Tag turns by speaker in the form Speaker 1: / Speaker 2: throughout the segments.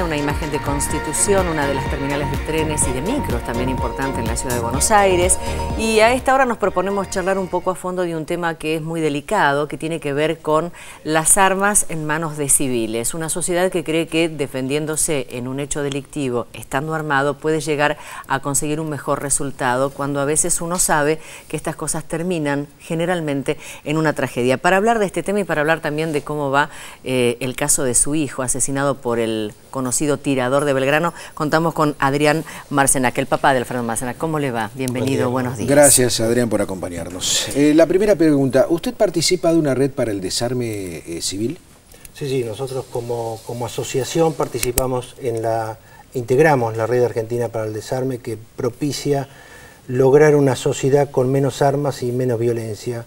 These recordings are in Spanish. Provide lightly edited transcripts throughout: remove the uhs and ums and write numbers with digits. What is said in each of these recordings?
Speaker 1: una imagen de Constitución, una de las terminales de trenes y de micros, también importante en la ciudad de Buenos Aires. Y a esta hora nos proponemos charlar un poco a fondo de un tema que es muy delicado, que tiene que ver con las armas en manos de civiles. Una sociedad que cree que defendiéndose en un hecho delictivo, estando armado, puede llegar a conseguir un mejor resultado, cuando a veces uno sabe que estas cosas terminan generalmente en una tragedia. Para hablar de este tema y para hablar también de cómo va el caso de su hijo, asesinado por el conocido tirador de Belgrano, contamos con Adrián Marcenac, el papá de Alfredo Marcenac. ¿Cómo le va? Bienvenido, buenos días.
Speaker 2: Gracias, Adrián, por acompañarnos. La primera pregunta, ¿usted participa de una red para el desarme civil?
Speaker 3: Sí, nosotros como asociación participamos integramos la Red Argentina para el Desarme, que propicia lograr una sociedad con menos armas y menos violencia,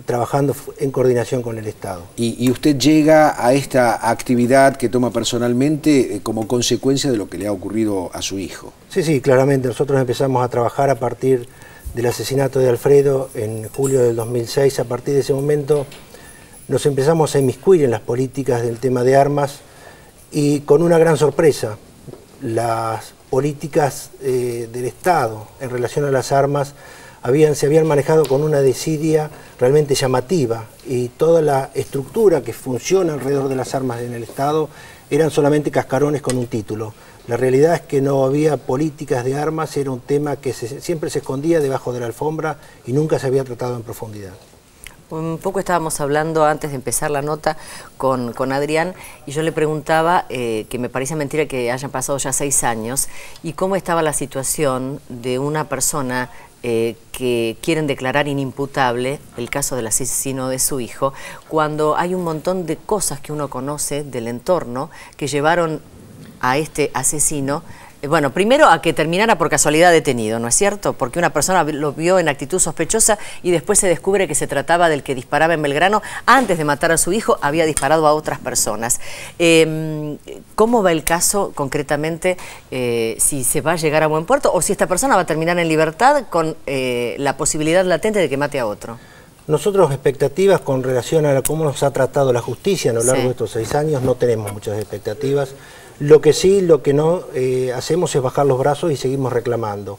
Speaker 3: trabajando en coordinación con el Estado. ¿Y
Speaker 2: usted llega a esta actividad que toma personalmente como consecuencia de lo que le ha ocurrido a su hijo? Sí, claramente. Nosotros empezamos a trabajar a partir del asesinato de Alfredo en julio del 2006. A partir de ese momento nos empezamos a inmiscuir en las políticas del tema de armas y con una gran sorpresa. Las políticas del Estado en relación a las armas se habían manejado con una desidia realmente llamativa, y toda la estructura que funciona alrededor de las armas en el Estado eran solamente cascarones con un título. La realidad es que no había políticas de armas, era un tema que siempre se escondía debajo de la alfombra y nunca se había tratado en profundidad.
Speaker 1: Un poco estábamos hablando antes de empezar la nota con Adrián, y yo le preguntaba que me parece mentira que hayan pasado ya 6 años, y cómo estaba la situación de una persona que quieren declarar inimputable el caso del asesino de su hijo, cuando hay un montón de cosas que uno conoce del entorno que llevaron a este asesino. Bueno, primero a que terminara por casualidad detenido, ¿no es cierto? Porque una persona lo vio en actitud sospechosa y después se descubre que se trataba del que disparaba en Belgrano. Antes de matar a su hijo había disparado a otras personas. ¿Cómo va el caso concretamente? Si se va a llegar a buen puerto o si esta persona va a terminar en libertad con la posibilidad latente de que mate a otro.
Speaker 3: Nosotros expectativas con relación a cómo nos ha tratado la justicia a lo largo de estos 6 años no tenemos muchas expectativas. Lo que no hacemos es bajar los brazos y seguimos reclamando.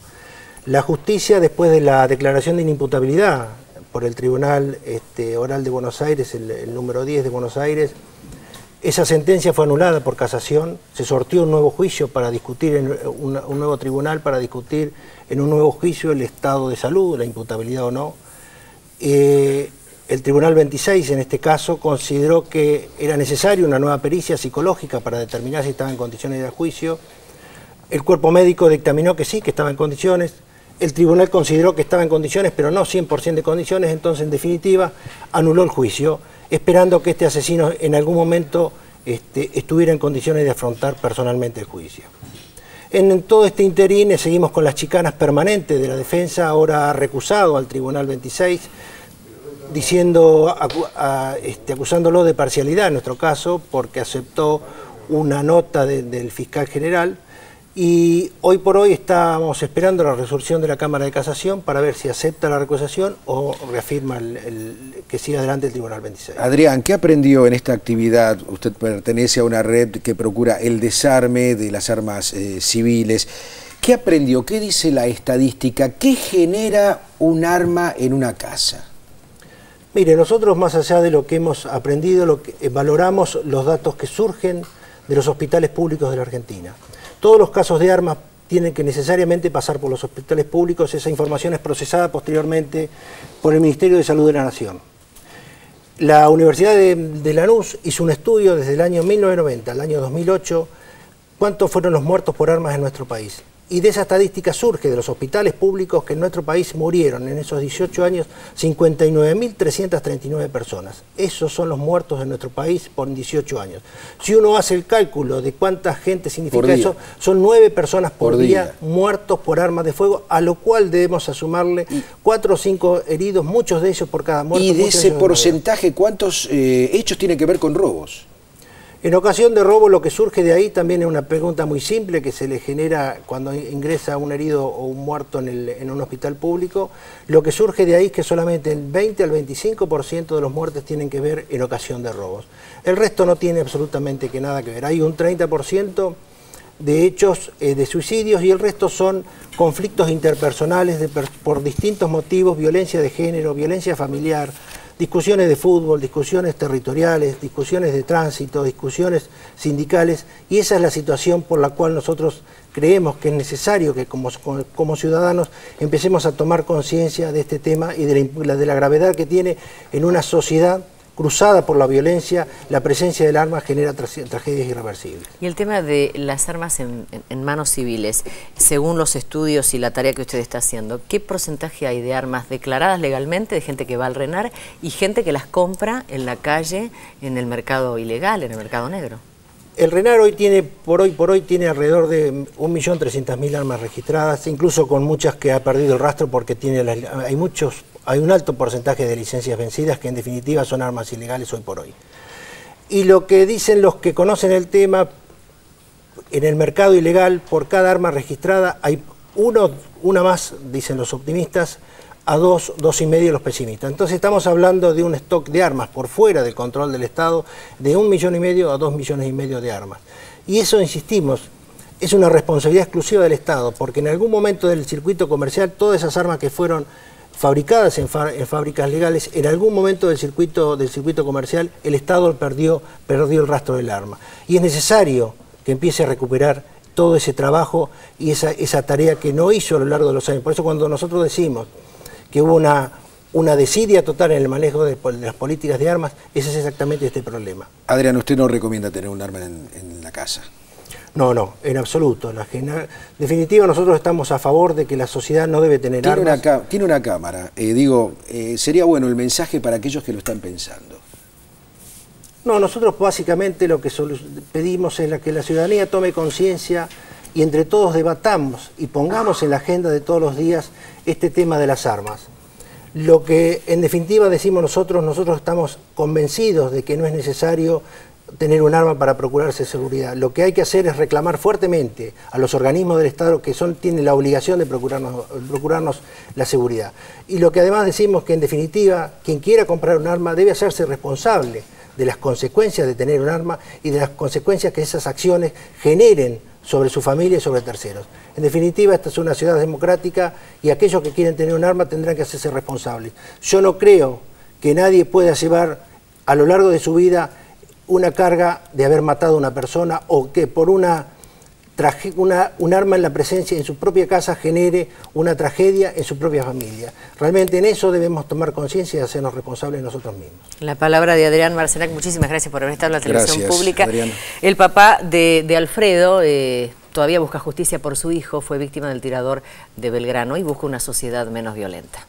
Speaker 3: La justicia, después de la declaración de inimputabilidad por el Tribunal Oral de Buenos Aires, el número 10 de Buenos Aires, esa sentencia fue anulada por casación, se sortió un nuevo juicio para discutir, un nuevo tribunal para discutir en un nuevo juicio el estado de salud, la imputabilidad o no. El Tribunal 26, en este caso, consideró que era necesaria una nueva pericia psicológica para determinar si estaba en condiciones de ir a juicio. El cuerpo médico dictaminó que sí, que estaba en condiciones. El tribunal consideró que estaba en condiciones, pero no 100% de condiciones. Entonces, en definitiva, anuló el juicio, esperando que este asesino en algún momento estuviera en condiciones de afrontar personalmente el juicio. En todo este interín seguimos con las chicanas permanentes de la defensa. Ahora ha recusado al Tribunal 26, acusándolo de parcialidad en nuestro caso, porque aceptó una nota del fiscal general, y hoy por hoy estamos esperando la resolución de la Cámara de Casación para ver si acepta la recusación o reafirma que siga adelante el Tribunal 26.
Speaker 2: Adrián, ¿qué aprendió en esta actividad? Usted pertenece a una red que procura el desarme de las armas civiles. ¿Qué aprendió? ¿Qué dice la estadística? ¿Qué genera un arma en una casa?
Speaker 3: Mire, nosotros, más allá de lo que hemos aprendido, valoramos los datos que surgen de los hospitales públicos de la Argentina. Todos los casos de armas tienen que necesariamente pasar por los hospitales públicos. Esa información es procesada posteriormente por el Ministerio de Salud de la Nación. La Universidad de Lanús hizo un estudio desde el año 1990 al año 2008, cuántos fueron los muertos por armas en nuestro país. Y de esa estadística surge de los hospitales públicos que en nuestro país murieron en esos 18 años 59.339 personas. Esos son los muertos en nuestro país por 18 años. Si uno hace el cálculo de cuánta gente significa eso, son 9 personas por día muertos por armas de fuego, a lo cual debemos sumarle 4 o 5 heridos, muchos de ellos por cada muerto.
Speaker 2: ¿Y de ese porcentaje cuántos hechos tienen que ver con robos?
Speaker 3: En ocasión de robo, lo que surge de ahí también es una pregunta muy simple que se le genera cuando ingresa un herido o un muerto en un hospital público. Lo que surge de ahí es que solamente el 20 al 25% de los muertes tienen que ver en ocasión de robos. El resto no tiene absolutamente nada que ver. Hay un 30% de hechos de suicidios, y el resto son conflictos interpersonales por distintos motivos: violencia de género, violencia familiar, discusiones de fútbol, discusiones territoriales, discusiones de tránsito, discusiones sindicales, y esa es la situación por la cual nosotros creemos que es necesario que como ciudadanos empecemos a tomar conciencia de este tema y de la gravedad que tiene en una sociedad cruzada por la violencia. La presencia del arma genera tragedias irreversibles.
Speaker 1: Y el tema de las armas en manos civiles, según los estudios y la tarea que usted está haciendo, ¿qué porcentaje hay de armas declaradas legalmente, de gente que va al RENAR, y gente que las compra en la calle, en el mercado ilegal, en el mercado negro?
Speaker 3: El RENAR hoy tiene, por hoy tiene alrededor de 1.300.000 armas registradas, incluso con muchas que ha perdido el rastro porque hay un alto porcentaje de licencias vencidas que en definitiva son armas ilegales hoy por hoy. Y lo que dicen los que conocen el tema, en el mercado ilegal, por cada arma registrada hay una más, dicen los optimistas, a 2,5 los pesimistas. Entonces estamos hablando de un stock de armas por fuera del control del Estado de 1,5 millones a 2,5 millones de armas. Y eso, insistimos, es una responsabilidad exclusiva del Estado, porque en algún momento del circuito comercial, todas esas armas que fueron fabricadas en fábricas legales, en algún momento del circuito comercial, el Estado perdió el rastro del arma. Y es necesario que empiece a recuperar todo ese trabajo y esa tarea que no hizo a lo largo de los años. Por eso cuando nosotros decimos que hubo una desidia total en el manejo de las políticas de armas, ese es exactamente este problema.
Speaker 2: Adrián, ¿usted no recomienda tener un arma en la casa?
Speaker 3: No, en absoluto. En definitiva, nosotros estamos a favor de que la sociedad no debe tener armas.
Speaker 2: Tiene una cámara. Sería bueno el mensaje para aquellos que lo están pensando.
Speaker 3: No, nosotros básicamente lo que pedimos es que la ciudadanía tome conciencia y entre todos debatamos y pongamos en la agenda de todos los días este tema de las armas. Lo que en definitiva decimos nosotros estamos convencidos de que no es necesario tener un arma para procurarse seguridad. Lo que hay que hacer es reclamar fuertemente a los organismos del Estado que tienen la obligación de procurarnos la seguridad. Y lo que además decimos que en definitiva quien quiera comprar un arma debe hacerse responsable de las consecuencias de tener un arma y de las consecuencias que esas acciones generen sobre su familia y sobre terceros. En definitiva, esta es una ciudad democrática y aquellos que quieren tener un arma tendrán que hacerse responsables. Yo no creo que nadie pueda llevar a lo largo de su vida una carga de haber matado a una persona o que por un arma en la presencia en su propia casa genere una tragedia en su propia familia. Realmente en eso debemos tomar conciencia y hacernos responsables nosotros mismos.
Speaker 1: La palabra de Adrián Marcenac. Muchísimas gracias por haber estado en la televisión pública.
Speaker 2: Adrián.
Speaker 1: El papá de Alfredo todavía busca justicia por su hijo, fue víctima del tirador de Belgrano y busca una sociedad menos violenta.